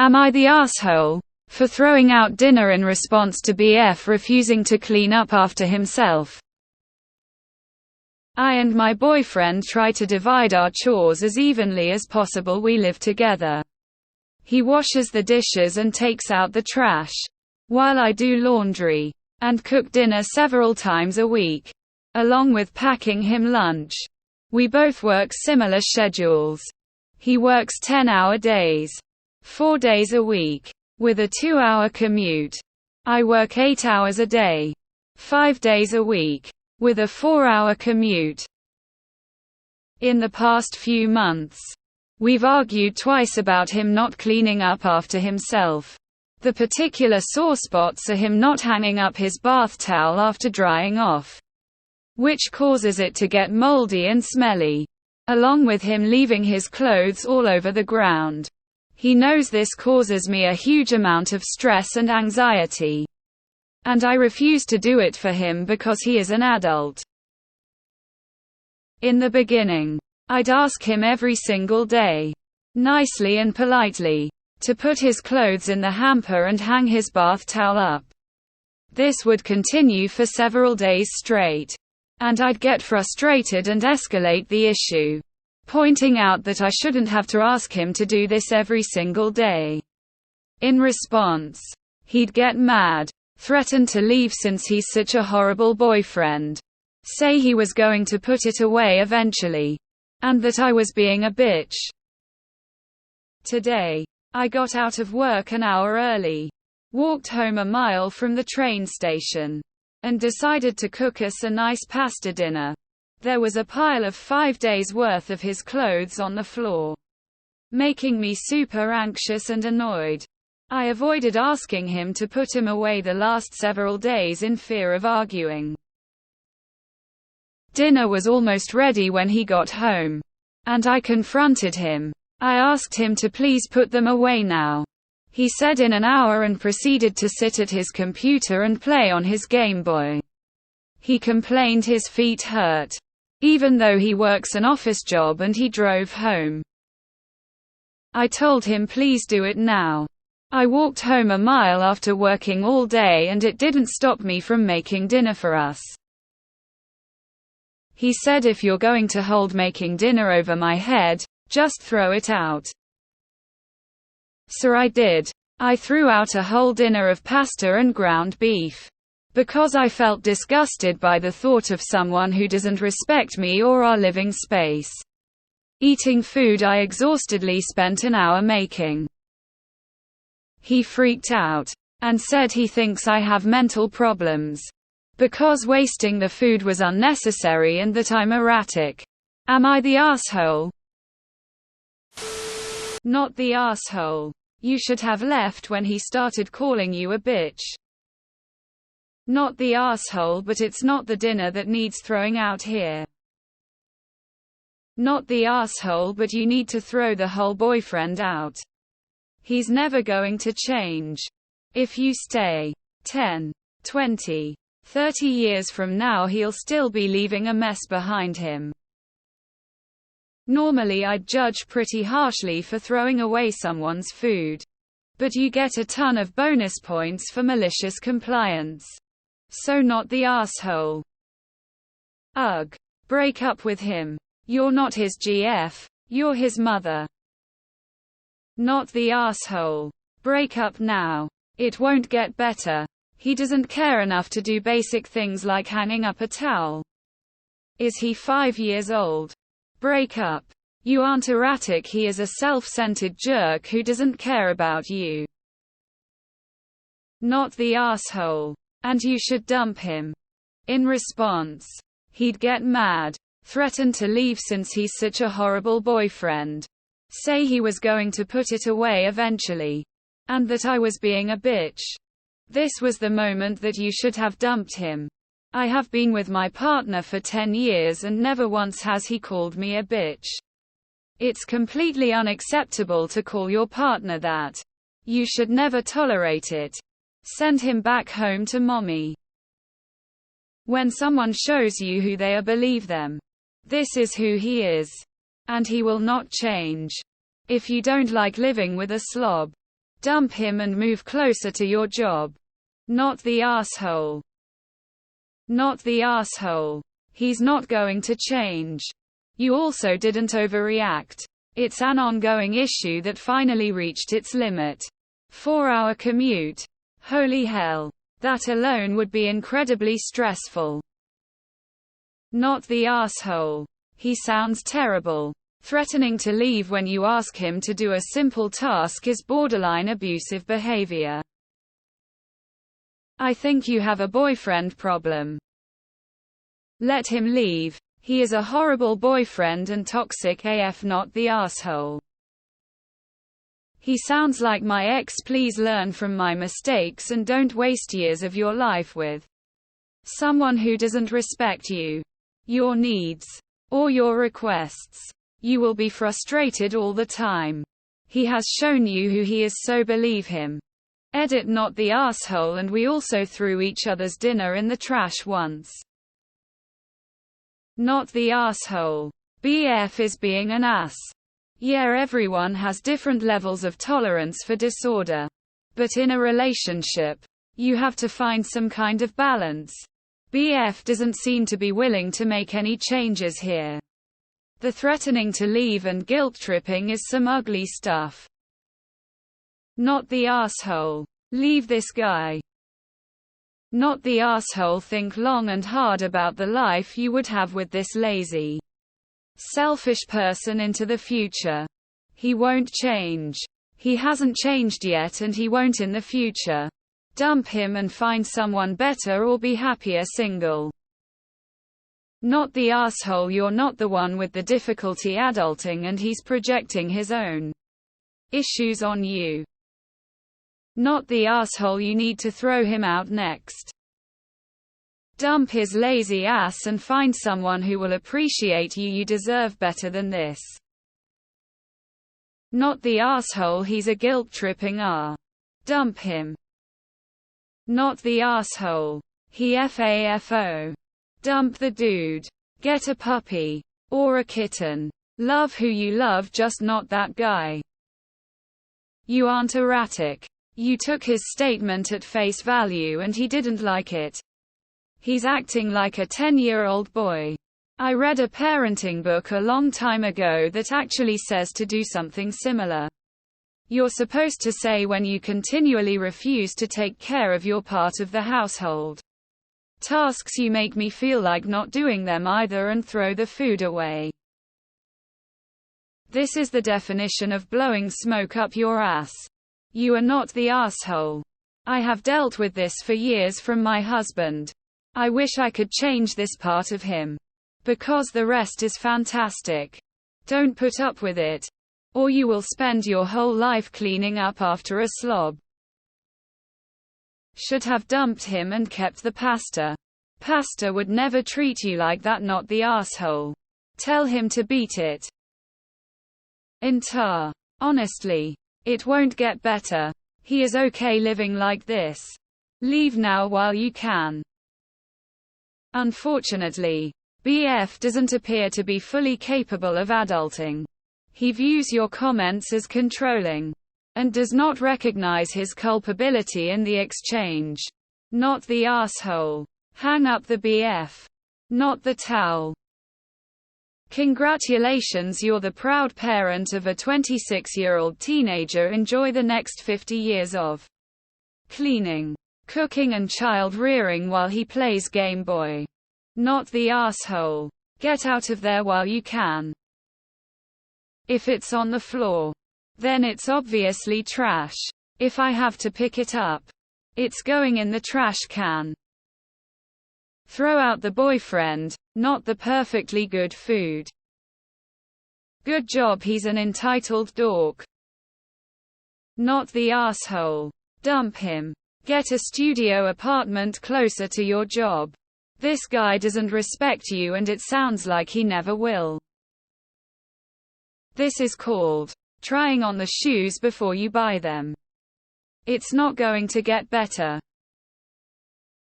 Am I the asshole for throwing out dinner in response to BF refusing to clean up after himself? I and my boyfriend try to divide our chores as evenly as possible. We live together. He washes the dishes and takes out the trash, while I do laundry and cook dinner several times a week, along with packing him lunch. We both work similar schedules. He works 10-hour days, 4 days a week, with a 2-hour commute. I work 8 hours a day, 5 days a week, with a 4-hour commute. In the past few months, we've argued twice about him not cleaning up after himself. The particular sore spots are him not hanging up his bath towel after drying off, which causes it to get moldy and smelly, along with him leaving his clothes all over the ground. He knows this causes me a huge amount of stress and anxiety, and I refuse to do it for him because he is an adult. In the beginning, I'd ask him every single day, nicely and politely, to put his clothes in the hamper and hang his bath towel up. This would continue for several days straight, and I'd get frustrated and escalate the issue, pointing out that I shouldn't have to ask him to do this every single day. In response, he'd get mad, threaten to leave since he's such a horrible boyfriend, say he was going to put it away eventually, and that I was being a bitch. Today, I got out of work an hour early, walked home a mile from the train station, and decided to cook us a nice pasta dinner. There was a pile of 5 days' worth of his clothes on the floor, making me super anxious and annoyed. I avoided asking him to put him away the last several days in fear of arguing. Dinner was almost ready when he got home, and I confronted him. I asked him to please put them away now. He said in an hour and proceeded to sit at his computer and play on his Game Boy. He complained his feet hurt, even though he works an office job, and he drove home. I told him please do it now. I walked home a mile after working all day and it didn't stop me from making dinner for us. He said if you're going to hold making dinner over my head, just throw it out. So I did. I threw out a whole dinner of pasta and ground beef, because I felt disgusted by the thought of someone who doesn't respect me or our living space, eating food I exhaustedly spent an hour making. He freaked out, and said he thinks I have mental problems, because wasting the food was unnecessary and that I'm erratic. Am I the asshole? Not the asshole. You should have left when he started calling you a bitch. Not the asshole, but it's not the dinner that needs throwing out here. Not the asshole, but you need to throw the whole boyfriend out. He's never going to change. If you stay 10, 20, 30 years from now, he'll still be leaving a mess behind him. Normally I'd judge pretty harshly for throwing away someone's food, but you get a ton of bonus points for malicious compliance. So not the asshole. Ugh. Break up with him. You're not his GF, you're his mother. Not the asshole. Break up now. It won't get better. He doesn't care enough to do basic things like hanging up a towel. Is he 5 years old? Break up. You aren't erratic, he is a self-centered jerk who doesn't care about you. Not the asshole. And you should dump him. In response, he'd get mad, threaten to leave since he's such a horrible boyfriend, say he was going to put it away eventually, and that I was being a bitch. This was the moment that you should have dumped him. I have been with my partner for 10 years and never once has he called me a bitch. It's completely unacceptable to call your partner that. You should never tolerate it. Send him back home to mommy. When someone shows you who they are, believe them. This is who he is. And he will not change. If you don't like living with a slob, Dump him and move closer to your job. Not the asshole. Not the asshole. He's not going to change. You also didn't overreact. It's an ongoing issue that finally reached its limit. 4-hour commute. Holy hell. That alone would be incredibly stressful. Not the asshole. He sounds terrible. Threatening to leave when you ask him to do a simple task is borderline abusive behavior. I think you have a boyfriend problem. Let him leave. He is a horrible boyfriend and toxic AF, not the asshole. He sounds like my ex. Please learn from my mistakes and don't waste years of your life with someone who doesn't respect you, your needs, or your requests. You will be frustrated all the time. He has shown you who he is, so believe him. Edit not the asshole. And we also threw each other's dinner in the trash once. Not the asshole. BF is being an ass. Yeah, everyone has different levels of tolerance for disorder. But in a relationship, you have to find some kind of balance. BF doesn't seem to be willing to make any changes here. The threatening to leave and guilt-tripping is some ugly stuff. Not the asshole. Leave this guy. Not the asshole. Think long and hard about the life you would have with this lazy, selfish person into the future. He won't change. He hasn't changed yet and he won't in the future. Dump him and find someone better or be happier single. Not the asshole. You're not the one with the difficulty adulting and he's projecting his own issues on you. Not the asshole. You need to throw him out next. Dump his lazy ass and find someone who will appreciate you. You deserve better than this. Not the asshole. He's a guilt-tripping R. Dump him. Not the asshole. He FAFO. Dump the dude. Get a puppy. Or a kitten. Love who you love, just not that guy. You aren't erratic. You took his statement at face value and he didn't like it. He's acting like a 10-year-old boy. I read a parenting book a long time ago that actually says to do something similar. You're supposed to say when you continually refuse to take care of your part of the household tasks, you make me feel like not doing them either, and throw the food away. This is the definition of blowing smoke up your ass. You are not the asshole. I have dealt with this for years from my husband. I wish I could change this part of him. Because the rest is fantastic. Don't put up with it. Or you will spend your whole life cleaning up after a slob. Should have dumped him and kept the pasta. Pasta would never treat you like that. Not the asshole. Tell him to beat it. Intar. Honestly. It won't get better. He is okay living like this. Leave now while you can. Unfortunately, BF doesn't appear to be fully capable of adulting. He views your comments as controlling and does not recognize his culpability in the exchange. Not the asshole. Hang up the BF. Not the towel. Congratulations, you're the proud parent of a 26-year-old teenager. Enjoy the next 50 years of cleaning, cooking and child rearing while he plays Game Boy. Not the asshole. Get out of there while you can. If it's on the floor, then it's obviously trash. If I have to pick it up, it's going in the trash can. Throw out the boyfriend, not the perfectly good food. Good job, he's an entitled dork. Not the asshole. Dump him. Get a studio apartment closer to your job. This guy doesn't respect you and it sounds like he never will. This is called trying on the shoes before you buy them. It's not going to get better.